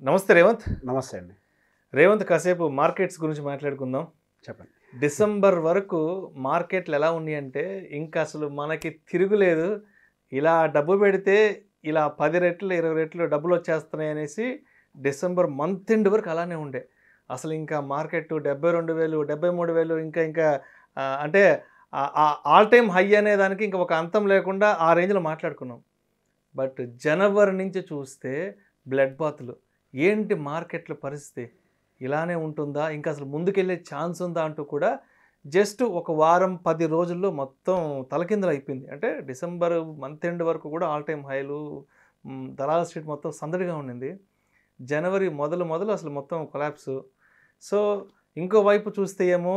నమస్తే రేవంత్. నమస్తే అండి. రేవంత్, కాసేపు మార్కెట్స్ గురించి మాట్లాడుకుందాం. చెప్పండి. డిసెంబర్ వరకు మార్కెట్లు ఎలా ఉన్నాయంటే ఇంకా అసలు మనకి తిరుగులేదు. ఇలా డబ్బు పెడితే ఇలా 10 రెట్లు 20 రెట్లు డబ్బులు వచ్చేస్తున్నాయి అనేసి డిసెంబర్ మంత్ ఎండ్ వరకు అలానే ఉండే. అసలు ఇంకా మార్కెట్ 72,000 73,000 ఇంకా అంటే ఆల్ టైమ్ హై అనే దానికి ఇంకా ఒక అంతం లేకుండా ఆ రేంజ్లో మాట్లాడుకున్నాం. బట్ జనవరి నుంచి చూస్తే బ్లడ్ బాతులు. ఏంటి మార్కెట్ల పరిస్థితి? ఇలానే ఉంటుందా, ఇంకా అసలు ముందుకెళ్ళే ఛాన్స్ ఉందా అంటూ కూడా జస్ట్ ఒక వారం 10 రోజుల్లో మొత్తం తలకిందులు అయిపోయింది. అంటే డిసెంబర్ మంత్ ఎండ్ వరకు కూడా ఆల్ టైమ్ హైలు, దలాల్ స్ట్రీట్ మొత్తం సందడిగా ఉండింది. జనవరి మొదలు అసలు మొత్తం కొలాప్స్. సో ఇంకో వైపు చూస్తే ఏమో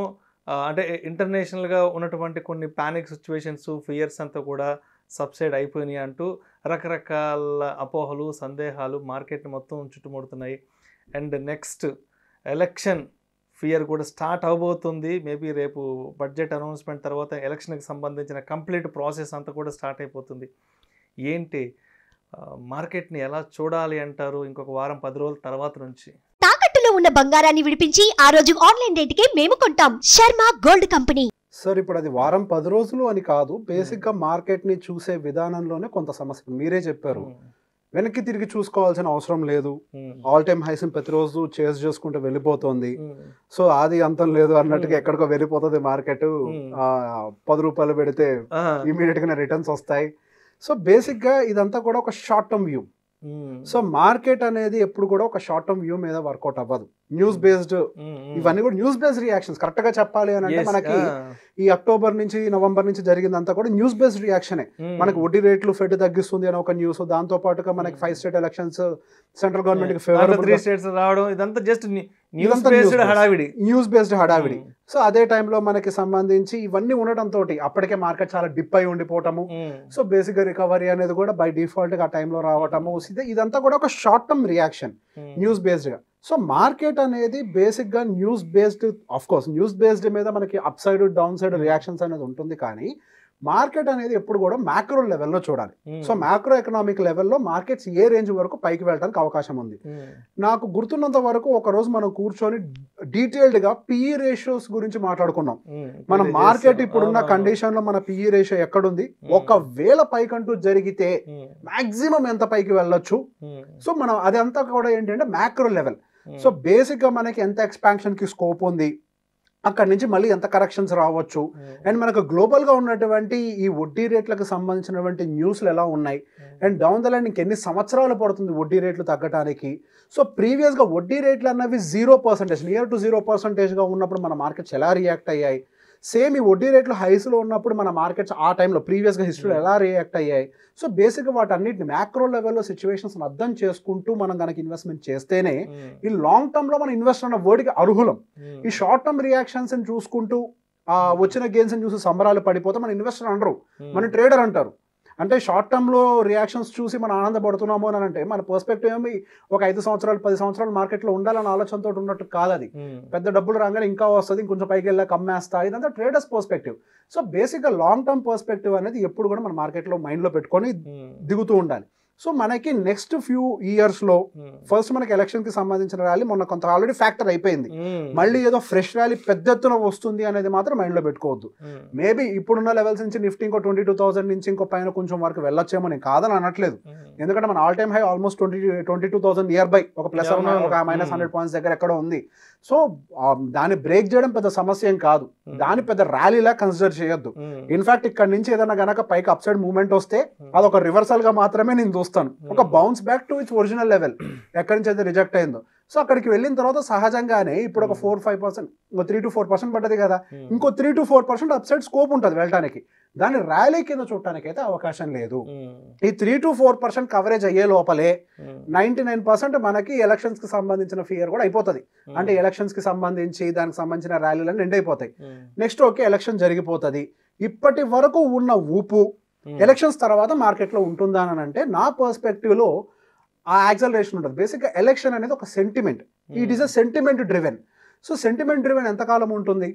అంటే ఇంటర్నేషనల్గా ఉన్నటువంటి కొన్ని ప్యానిక్ సిచ్యువేషన్స్, ఫియర్స్ అంతా కూడా సబ్సైడ్ అయిపోయినాయి అంటూ రకరకాల అపోహలు, సందేహాలు మార్కెట్ని మొత్తం చుట్టుముడుతున్నాయి. అండ్ నెక్స్ట్ ఎలక్షన్ ఫియర్ కూడా స్టార్ట్ అవబోతుంది. మేబీ రేపు బడ్జెట్ అనౌన్స్మెంట్ తర్వాత ఎలక్షన్కి సంబంధించిన కంప్లీట్ ప్రాసెస్ అంతా కూడా స్టార్ట్ అయిపోతుంది. ఏంటి మార్కెట్ని ఎలా చూడాలి అంటారు ఇంకొక వారం 10 రోజుల తర్వాత నుంచి? తాకట్టులో ఉన్న బంగారాన్ని విడిపించి ఆ రోజు ఆన్లైన్ రేటుకే మేము కొంటాం. Sharma gold company. సార్, ఇప్పుడు అది వారం 10 రోజులు అని కాదు, బేసిక్గా మార్కెట్ని చూసే విధానంలోనే కొంత సమస్య. మీరే చెప్పారు, వెనక్కి తిరిగి చూసుకోవాల్సిన అవసరం లేదు. ఆల్ టైమ్ హైస్ ప్రతిరోజు చేస్ చేసుకుంటూ వెళ్ళిపోతుంది. సో అది అంతం లేదు అన్నట్టుగా ఎక్కడికో వెళ్ళిపోతుంది మార్కెట్. 10 రూపాయలు పెడితే ఇమీడియట్ గా రిటర్న్స్ వస్తాయి. సో బేసిక్ గా ఇదంతా కూడా ఒక short term view. So market అనేది ఎప్పుడు కూడా ఒక షార్ట్ టర్మ్ వ్యూ మీద వర్కౌట్ అవ్వదు. న్యూస్ బేస్డ్ ఇవన్నీ కూడా న్యూస్ బేస్డ్ రియాక్షన్స్. కరెక్ట్ గా చెప్పాలి అని అంటే మనకి ఈ అక్టోబర్ నుంచి నవంబర్ నుంచి జరిగిందంతా కూడా న్యూస్ బేస్డ్ రియాక్షనే. మనకి వడ్డీ రేట్లు ఫెడ్ తగ్గిస్తుంది అని ఒక న్యూస్, దాంతో పాటుగా మనకి 5 స్టేట్ ఎలక్షన్స్ సెంట్రల్ గవర్నమెంట్ కి ఫేవరబుల్, 3 స్టేట్స్ రావడం, ఇదంతా జస్ట్ న్యూస్ బేస్డ్ హడావిడి. సో అదే టైంలో మనకి సంబంధించి ఇవన్నీ ఉండటంతో అప్పటికే మార్కెట్ చాలా డిప్ అయి ఉండిపోవటము. సో బేసిక్ గా రికవరీ అనేది కూడా బై డిఫాల్ట్ గా ఆ టైంలో రావటము. ఇదంతా కూడా ఒక short term reaction news based గా. సో మార్కెట్ అనేది బేసిక్ గా news based, of course news based మీద మనకి up side down side reactions అనేది ఉంటుంది. కానీ మార్కెట్ అనేది ఎప్పుడు కూడా మ్యాక్రో లెవెల్లో చూడాలి. సో మ్యాక్రో ఎకనామిక్ లెవెల్లో మార్కెట్స్ ఏ రేంజ్ వరకు పైకి వెళ్ళడానికి అవకాశం ఉంది. నాకు గుర్తున్నంత వరకు ఒక రోజు మనం కూర్చొని డీటెయిల్డ్ గా పిఈ రేషియోస్ గురించి మాట్లాడుకున్నాం. మన మార్కెట్ ఇప్పుడున్న కండిషన్ లో మన పిఈ రేషియో ఎక్కడుంది, ఒకవేళ పైకంటూ జరిగితే మాక్సిమం ఎంత పైకి వెళ్ళొచ్చు. సో మనం అదంతా కూడా ఏంటంటే మ్యాక్రో లెవెల్. సో బేసిక్ గా మనకి ఎంత ఎక్స్పాన్షన్ కి స్కోప్ ఉంది, అక్కడి నుంచి మళ్ళీ ఎంత కరెక్షన్స్ రావచ్చు, అండ్ మనకు గ్లోబల్గా ఉన్నటువంటి ఈ వడ్డీ రేట్లకు సంబంధించినటువంటి న్యూస్లు ఎలా ఉన్నాయి, అండ్ డౌన్ ద లైన్ ఇంకెన్ని సంవత్సరాలు పడుతుంది వడ్డీ రేట్లు తగ్గడానికి. సో ప్రీవియస్గా వడ్డీ రేట్లు అన్నవి 0%, నియర్ టు 0%గా ఉన్నప్పుడు మన మార్కెట్స్ ఎలా రియాక్ట్ అయ్యాయి, సేమ్ ఈ వడ్డీ రేట్లు హైస్లో ఉన్నప్పుడు మన మార్కెట్స్ ఆ టైంలో ప్రీవియస్గా హిస్టరీలో ఎలా రియాక్ట్ అయ్యాయి. సో బేసిక్గా వాటన్నిటిని మ్యాక్రో లెవెల్లో సిచ్యువేషన్స్ అర్థం చేసుకుంటూ మనం కనుక ఇన్వెస్ట్మెంట్ చేస్తేనే ఈ లాంగ్ టర్మ్లో మనం ఇన్వెస్ట్ అన్న వర్డ్కి అర్హులం. ఈ షార్ట్ టర్మ్ రియాక్షన్స్ని చూసుకుంటూ వచ్చిన గెయిన్స్ని చూసి సంబరాలు పడిపోతే మన ఇన్వెస్టర్ అనరు, మన ట్రేడర్ అంటారు. అంటే షార్ట్ టర్మ్లో రియాక్షన్స్ చూసి మనం ఆనందపడుతున్నాము అని అంటే మన పర్స్పెక్టివ్ ఏమి ఒక 5 సంవత్సరాలు 10 సంవత్సరాలు మార్కెట్లో ఉండాలని ఆలోచనతో ఉన్నట్టు కాదు. అది పెద్ద డబ్బులు రాగానే ఇంకా వస్తుంది, ఇంకొంచెం పైకి వెళ్ళాక అమ్మేస్తా, ఇదంతా ట్రేడర్స్ పర్స్పెక్టివ్. సో బేసిక్గా లాంగ్ టర్మ్ పర్స్పెక్టివ్ అనేది ఎప్పుడు కూడా మన మార్కెట్లో మైండ్లో పెట్టుకొని దిగుతూ ఉండాలి. సో మనకి నెక్స్ట్ ఫ్యూ ఇయర్స్లో ఫస్ట్ మనకి ఎలక్షన్కి సంబంధించిన ర్యాలీ మొన్న కొంత ఆల్రెడీ ఫ్యాక్టర్ అయిపోయింది. మళ్ళీ ఏదో ఫ్రెష్ ర్యాలీ పెద్ద ఎత్తున వస్తుంది అనేది మాత్రం మైండ్లో పెట్టుకోవద్దు. మేబీ ఇప్పుడున్న లెవెల్స్ నుంచి నిఫ్టీ ఇంకో 22,000 నుంచి ఇంకో పైన కొంచెం వరకు వెళ్ళొచ్చేమో, నేను కాదని అనట్లేదు. ఎందుకంటే మన all time high almost 22,000 near by, ఒక ప్లస్ ఒక -100 పాయింట్స్ దగ్గర ఎక్కడో ఉంది. సో దాన్ని బ్రేక్ చేయడం పెద్ద సమస్య ఏం కాదు, దాన్ని పెద్ద ర్యాలీలా కన్సిడర్ చేయొద్దు. ఇన్ఫాక్ట్ ఇక్కడ నుంచి ఏదైనా గనక పైకి అప్ సైడ్ మూవ్మెంట్ వస్తే అదొక రివర్సల్ గా మాత్రమే నేను చూస్తాను, ఒక bounce back to it's original level ఎక్కడి నుంచి అయితే రిజెక్ట్ అయిందో. సో అక్కడికి వెళ్ళిన తర్వాత సహజంగానే ఇప్పుడు ఒక 4-5%, ఇంకో 3 to 4% పడ్డది కదా, ఇంకో 3 to 4% అప్ సైడ్ స్కోప్ ఉంటుంది వెళ్ళడానికి. దాన్ని ర్యాలీ కింద చూడటానికి అయితే అవకాశం లేదు. ఈ 3 to 4% కవరేజ్ అయ్యే లోపలే 99% మనకి ఎలక్షన్స్ కి సంబంధించిన ఫియర్ కూడా అయిపోతుంది. అంటే ఎలక్షన్స్ కి సంబంధించి దానికి సంబంధించిన ర్యాలీలన్నీ ఎండ్ అయిపోతాయి. నెక్స్ట్ ఓకే ఎలక్షన్ జరిగిపోతుంది. ఇప్పటి వరకు ఉన్న ఊపు ఎలక్షన్స్ తర్వాత మార్కెట్లో ఉంటుందా అని అంటే నా పర్స్పెక్టివ్లో ఆ యాక్సలరేషన్ ఉంటుంది. బేసిక్గా ఎలక్షన్ అనేది ఒక sentiment, it is a sentiment driven. So sentiment driven ఎంతకాలం ఉంటుంది?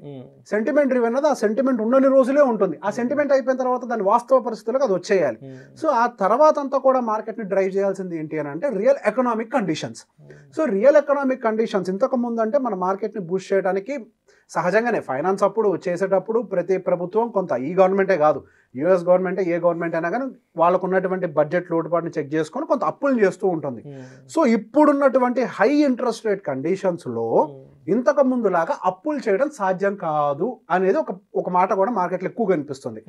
సెంటిమెంట్ డ్రివెన్ అది ఆ సెంటిమెంట్ ఉన్నన్ని రోజులే ఉంటుంది. ఆ సెంటిమెంట్ అయిపోయిన తర్వాత దాని వాస్తవ పరిస్థితులకు అది వచ్చేయాలి. సో ఆ తర్వాత అంతా కూడా మార్కెట్ని డ్రైవ్ చేయాల్సింది ఏంటి అని అంటే real economic conditions. So real economic conditions ఇంతకు ముందు అంటే మన మార్కెట్ని బూస్ట్ చేయడానికి సహజంగానే ఫైనాన్స్ అప్పుడు చేసేటప్పుడు ప్రతి ప్రభుత్వం కొంత, ఈ గవర్నమెంటే కాదు, యుఎస్ గవర్నమెంటే ఏ గవర్నమెంట్ అయినా కానీ వాళ్ళకు ఉన్నటువంటి బడ్జెట్ లోటుపాటుని చెక్ చేసుకొని కొంత అప్పులు చేస్తూ ఉంటుంది. సో ఇప్పుడున్నటువంటి హై ఇంట్రెస్ట్ రేట్ కండిషన్స్లో ఇంతకు ముందులాగా అప్పులు చేయడం సాధ్యం కాదు అనేది ఒక మాట కూడా మార్కెట్లో ఎక్కువ కనిపిస్తుంది.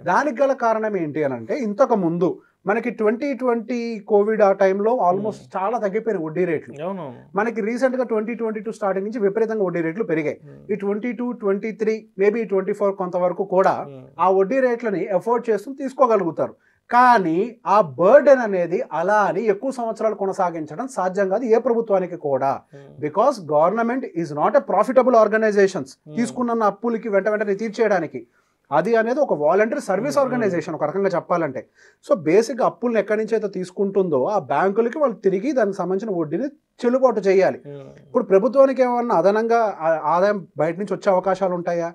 దానికి గల కారణం ఏంటి అని అంటే ఇంతకు ముందు మనకి 2020 కోవిడ్ ఆ టైంలో ఆల్మోస్ట్ చాలా తగ్గిపోయిన వడ్డీ రేట్లు. మనకి రీసెంట్గా 2022 స్టార్టింగ్ నుంచి విపరీతంగా వడ్డీ రేట్లు పెరిగాయి. ఈ 22, 23 మేబీ 24 కొంతవరకు కూడా ఆ వడ్డీ రేట్లని ఎఫోర్డ్ చేస్తూ తీసుకోగలుగుతారు. కానీ ఆ బర్డెన్ అనేది అలా అని ఎక్కువ సంవత్సరాలు కొనసాగించడం సాధ్యం కాదు ఏ ప్రభుత్వానికి కూడా. Because government is not a profitable organisations. తీసుకున్న అప్పులకి వెంటనే తీర్చేయడానికి అది అనేది ఒక వాలంటరీ సర్వీస్ ఆర్గనైజేషన్ ఒక రకంగా చెప్పాలంటే. సో బేసిక్గా అప్పులను ఎక్కడి నుంచి అయితే తీసుకుంటుందో ఆ బ్యాంకులకి వాళ్ళు తిరిగి దానికి సంబంధించిన వడ్డీని చెల్లుబాటు చేయాలి. ఇప్పుడు ప్రభుత్వానికి ఏమన్నా అదనంగా ఆదాయం బయట నుంచి వచ్చే అవకాశాలు ఉంటాయా?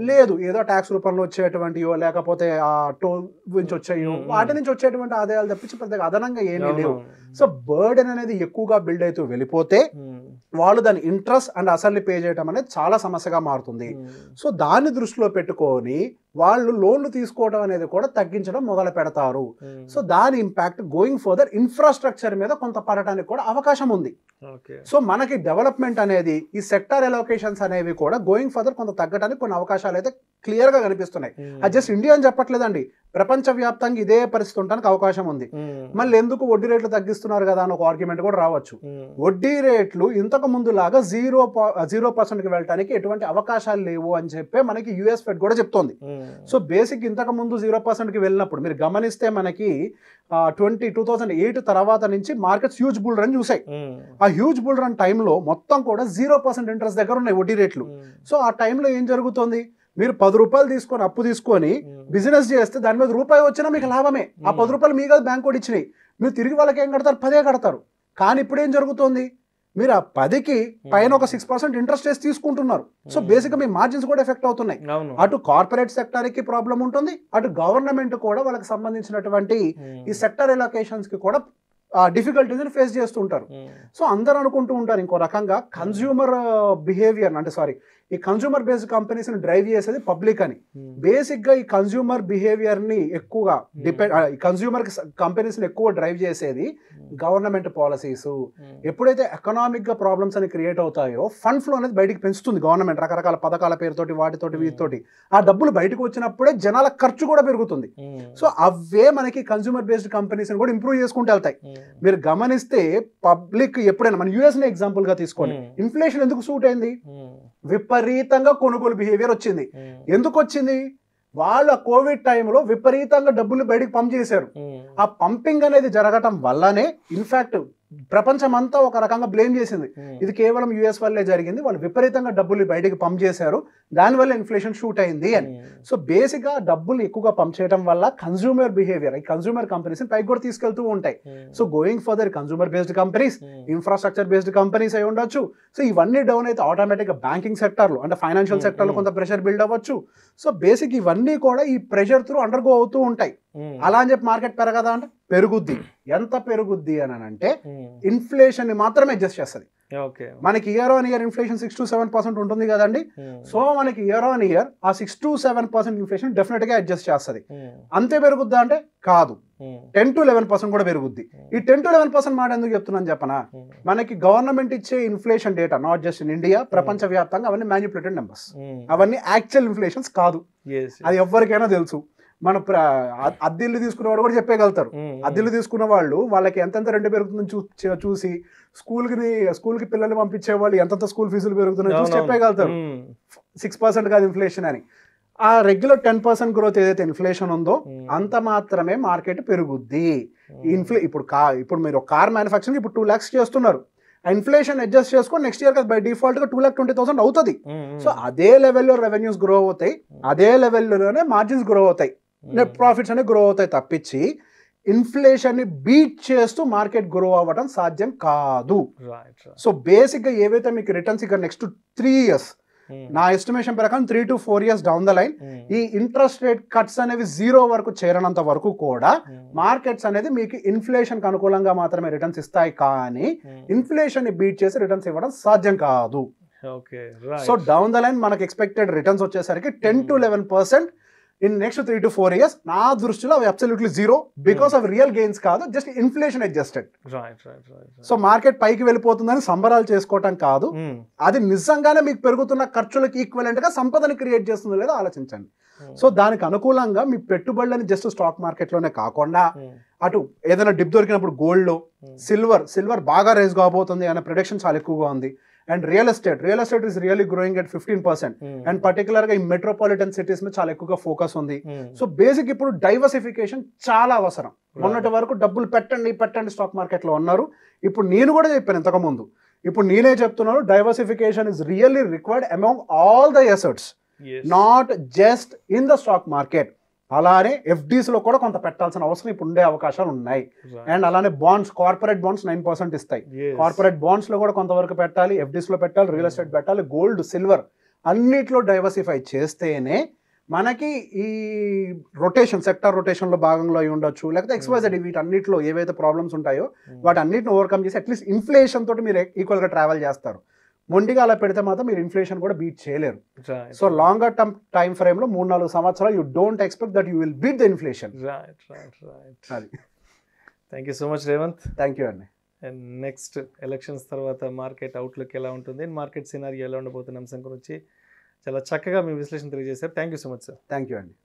లేదు. ఏదో ట్యాక్స్ రూపంలో వచ్చేటువంటియో లేకపోతే ఆ టోల్ నుంచి వచ్చాయో వాటి నుంచి వచ్చేటువంటి ఆదాయాలు తప్పించి పెద్దగా అదనంగా ఏమీ లేవు. సో బర్డెన్ అనేది ఎక్కువగా బిల్డ్ అవుతూ వెళ్ళిపోతే వాళ్ళు దాని ఇంట్రెస్ట్ అండ్ అసలు పే చేయడం అనేది చాలా సమస్యగా మారుతుంది. సో దాన్ని దృష్టిలో పెట్టుకొని వాళ్ళు లోన్లు తీసుకోవడం అనేది కూడా తగ్గించడం మొదలు పెడతారు. సో దాని ఇంపాక్ట్ గోయింగ్ ఫర్దర్ ఇన్ఫ్రాస్ట్రక్చర్ మీద కొంత పడటానికి కూడా అవకాశం ఉంది. సో మనకి డెవలప్మెంట్ అనేది ఈ సెక్టార్ అలోకేషన్స్ అనేవి కూడా గోయింగ్ ఫర్దర్ కొంత తగ్గడానికి కొన్ని అవకాశాలు అయితే క్లియర్ గా కనిపిస్తున్నాయి. అది జస్ట్ ఇండియా అని చెప్పట్లేదండి, ప్రపంచవ్యాప్తంగా ఇదే పరిస్థితి ఉండడానికి అవకాశం ఉంది. మళ్ళీ ఎందుకు వడ్డీ రేట్లు తగ్గిస్తున్నారు కదా అని ఒక ఆర్గ్యుమెంట్ కూడా రావచ్చు. వడ్డీ రేట్లు ఇంతకు ముందులాగా 0% వెళ్ళడానికి ఎటువంటి అవకాశాలు లేవు అని చెప్పి మనకి యుఎస్ ఫెడ్ కూడా చెప్తోంది. సో బేసిక్ ఇంతకు ముందు 0%కి వెళ్ళినప్పుడు మీరు గమనిస్తే మనకి 2008 తర్వాత నుంచి మార్కెట్స్ హ్యూజ్ బుల్ రన్ చూసాయి. ఆ హ్యూజ్ బుల్ రన్ టైంలో మొత్తం కూడా 0% ఇంట్రెస్ట్ దగ్గర ఉన్నాయి వడ్డీ రేట్లు. సో ఆ టైంలో ఏం జరుగుతుంది? మీరు 10 రూపాయలు తీసుకొని అప్పు తీసుకొని బిజినెస్ చేస్తే దాని మీద రూపాయి వచ్చినా మీకు లాభమే. ఆ 10 రూపాయలు మీ కాదు బ్యాంక్ కూడా ఇచ్చినాయి, మీరు తిరిగి వాళ్ళకి ఏం కడతారు? 10 కడతారు. కానీ ఇప్పుడు ఏం జరుగుతుంది? మీరు ఆ 10కి పైన ఒక 6% ఇంట్రెస్ట్ వేసి తీసుకుంటున్నారు. సో బేసిక్గా మీ మార్జిన్స్ కూడా ఎఫెక్ట్ అవుతున్నాయి. అటు కార్పొరేట్ సెక్టార్కి ప్రాబ్లం ఉంటుంది, అటు గవర్నమెంట్ కూడా వాళ్ళకి సంబంధించినటువంటి ఈ సెక్టర్ ఎలొకేషన్స్ కి కూడా డిఫికల్టీస్ ఫేస్ చేస్తుంటారు. సో అందరూ అనుకుంటూ ఉంటారు ఇంకో రకంగా కన్స్యూమర్ బిహేవియర్ అంటే ఈ కన్స్యూమర్ బేస్డ్ కంపెనీస్ ని డ్రైవ్ చేసేది పబ్లిక్ అని. బేసిక్ గా ఈ కన్స్యూమర్ బిహేవియర్ ని ఎక్కువగా కన్స్యూమర్ కంపెనీస్ ని ఎక్కువ డ్రైవ్ చేసేది గవర్నమెంట్ పాలసీస్. ఎప్పుడైతే ఎకనామిక్ గా ప్రాబ్లమ్స్ అని క్రియేట్ అవుతాయో ఫండ్ ఫ్లో అనేది బయటికి పెంచుతుంది గవర్నమెంట్ రకరకాల పథకాల పేరుతోటి వాటితోటి వీటితోటి. ఆ డబ్బులు బయటకు వచ్చినప్పుడే జనాల ఖర్చు కూడా పెరుగుతుంది. సో అవే మనకి కన్స్యూమర్ బేస్డ్ కంపెనీస్ ని కూడా ఇంప్రూవ్ చేసుకుంటూ వెళ్తాయి. మీరు గమనిస్తే పబ్లిక్ ఎప్పుడైనా మన యుఎస్ ని ఎగ్జాంపుల్ గా తీసుకోండి, ఇన్ఫ్లేషన్ ఎందుకు సూట్ అయింది? విపరీతంగా కొనుగోలు బిహేవియర్ వచ్చింది. ఎందుకు వచ్చింది? వాళ్ళు ఆ కోవిడ్ టైంలో విపరీతంగా డబ్బులు బయటకు పంప్ చేశారు. ఆ పంపింగ్ అనేది జరగటం వల్లనే ఇన్ఫాక్ట్ ప్రపంచం అంతా ఒక రకంగా బ్లేమ్ చేసింది, ఇది కేవలం యుఎస్ వల్లే జరిగింది, వాళ్ళు విపరీతంగా డబ్బులు బయటకు పంప్ చేశారు, దానివల్ల ఇన్ఫ్లేషన్ షూట్ అయింది అని. సో బేసిక్ గా డబ్బులు ఎక్కువగా పంప్ చేయడం వల్ల కన్స్యూమర్ బిహేవియర్ ఈ కన్స్యూమర్ కంపెనీస్ పైకి కూడా తీసుకెళ్తూ ఉంటాయి. So going further consumer based companies, infrastructure based companies అయి ఉండొచ్చు. సో ఇవన్నీ డౌన్ అయితే ఆటోమేటిక్ గా బ్యాంకింగ్ సెక్టర్ లో అంటే ఫైనాన్షియల్ సెక్టర్ లో కొంత ప్రెషర్ బిల్డ్ అవ్వచ్చు. సో బేసిక్ ఇవన్నీ కూడా ఈ ప్రెషర్ త్రూ అండర్గో అవుతూ ఉంటాయి. అలా అని చెప్పి మార్కెట్ పెరగదా అంటే పెరుగుద్ది. ఎంత పెరుగుద్ది అని అంటే ఇన్ఫ్లేషన్ ని మాత్రమే అడ్జస్ట్ చేస్తుంది. మనకి year on year inflation 6 to 7% ఉంటుంది కదండి. సో మనకి ఇయర్ ఆన్ ఇయర్ ఆ 6 to 7% ఇన్ఫ్లేషన్ డెఫినెట్ గా అడ్జస్ట్ చేస్తుంది. అంతే పెరుగుద్దా అంటే కాదు, 10 to 11% కూడా పెరుగుద్ది. ఈ 10 to 11% మాట ఎందుకు చెప్తున్నాను చెప్పనా? మనకి గవర్నమెంట్ ఇచ్చే inflation data not just in India, ప్రపంచ వ్యాప్తంగా అవన్నీ మ్యానిపులేటెడ్ నెంబర్స్, అవన్నీ యాక్చువల్ ఇన్ఫ్లేషన్స్ కాదు. అది ఎవరికైనా తెలుసు. మన అద్దెల్లు తీసుకునేవాడు కూడా చెప్పగలుగుతారు. అద్దెల్లు తీసుకున్న వాళ్ళకి ఎంతెంత రెంట్ పెరుగుతుందని చూసి స్కూల్కి పిల్లల్ని పంపించే వాళ్ళు ఎంతంత స్కూల్ ఫీజులు పెరుగుతున్నాయో చూసి చెప్పగలుగుతారు 6% కాదు ఇన్ఫ్లేషన్ అని. ఆ రెగ్యులర్ 10% గ్రోత్ ఏదైతే ఇన్ఫ్లేషన్ ఉందో అంత మాత్రమే మార్కెట్ పెరుగుద్ది. ఇప్పుడు మీరు కార్ మ్యానుఫ్యాక్చరింగ్ ఇప్పుడు 2 lakhs చేస్తున్నారు, ఇన్ఫ్లేషన్ అడ్జస్ట్ చేసుకొని నెక్స్ట్ ఇయర్ బై డిఫాల్ట్ గా 2,20,000 అవుతుంది. సో అదే లెవెల్లో రెవెన్యూస్ గ్రో అవుతాయి, అదే లెవెల్లోనే మార్జిన్స్ గ్రో అవుతాయి, నెట్ ప్రాఫిట్స్ అనేవి గ్రో అవుతాయి తప్పించి ఇన్ఫ్లేషన్ ని బీట్ చేస్తూ మార్కెట్ గ్రో అవ్వడం సాధ్యం కాదు. రైట్. సో బేసిక్గా ఏవైతే మీకు రిటర్న్స్ ఇక నెక్స్ట్ 3 years నా ఎస్టిమేషన్ ప్రకారం 3 to 4 years down the line ఈ ఇంట్రెస్ట్ రేట్ కట్స్ అనేవి 0 వరకు చేరనంత వరకు కూడా మార్కెట్స్ అనేది మీకు ఇన్ఫ్లేషన్ కి అనుకూలంగా మాత్రమే రిటర్న్స్ ఇస్తాయి, కానీ ఇన్ఫ్లేషన్ ని బీట్ చేసి రిటర్న్స్ ఇవ్వడం సాధ్యం కాదు. Okay. So down the line మనకి ఎక్స్పెక్టెడ్ రిటర్న్స్ వచ్చేసరికి 10 to 11% in next 3 to 4 years. నా దృష్టిలో అవి absolutely 0 because of real gains కాదు, just inflation adjusted. So market పైకి వెళ్ళిపోతుందని సంబరాలు చేసుకోవటం కాదు, అది నిజంగానే మీకు పెరుగుతున్న ఖర్చులకు ఈక్వలెంట్ గా సంపదని క్రియేట్ చేస్తుందో లేదో ఆలోచించండి. సో దానికి అనుకూలంగా మీ పెట్టుబడులని జస్ట్ స్టాక్ మార్కెట్ లోనే కాకుండా అటు ఏదైనా డిప్ దొరికినప్పుడు గోల్డ్ లో సిల్వర్ బాగా రైజ్ కాబోతుంది అనే ప్రిడిక్షన్ చాలా ఎక్కువగా ఉంది. And real estate is really growing at 15%. And particular గా ఈ మెట్రోపాలిటన్ సిటీస్ మీద చాలా ఎక్కువగా ఫోకస్ ఉంది. సో బేసిక్ ఇప్పుడు డైవర్సిఫికేషన్ చాలా అవసరం. మొన్నటి వరకు డబ్బులు పెట్టండి స్టాక్ మార్కెట్ లో ఉన్నారు. ఇప్పుడు నేను కూడా చెప్పాను ఇంతకు ముందు, ఇప్పుడు నేనే చెప్తున్నాను, diversification is really required among all the assets, not just in the stock market. అలానే ఎఫ్డీస్ లో కూడా కొంత పెట్టాల్సిన అవసరం ఇప్పుడు ఉండే అవకాశాలు ఉన్నాయి. అండ్ అలానే బాండ్స్, కార్పొరేట్ బాండ్స్ 9% ఇస్తాయి. కార్పొరేట్ బాండ్స్ లో కూడా కొంతవరకు పెట్టాలి, ఎఫ్డీస్ లో పెట్టాలి, రియల్ ఎస్టేట్ పెట్టాలి, గోల్డ్, సిల్వర్ అన్నిట్లో డైవర్సిఫై చేస్తేనే మనకి ఈ రొటేషన్, సెక్టర్ రొటేషన్ లో భాగంలో అయి ఉండొచ్చు, లేకపోతే XYZ వీటన్నిటిలో ఏవైతే ప్రాబ్లమ్స్ ఉంటాయో వాటి అన్నిటిని ఓవర్కమ్ చేసి అట్లీస్ట్ ఇన్ఫ్లేషన్ తోటి మీరు ఈక్వల్ గా ట్రావెల్ చేస్తారు. మొండిగా అలా పెడితే మాత్రం మీరు ఇన్ఫ్లేషన్ కూడా బీట్ చేయలేరు. So longer term time frame లో 3-4 సంవత్సరాలు you don't expect that you will beat the inflation. అది. Thank you so much Revanth. Thank you అండి. అండ్ నెక్స్ట్ ఎలక్షన్స్ తర్వాత మార్కెట్ అవుట్లుక్ ఎలా ఉంటుంది, మార్కెట్ సినారియో ఎలా ఉండబోతున్న అంశం గురించి చాలా చక్కగా మీ విశ్లేషణ తెలియజేశారు. Thank you so much sir. Thank you అండి.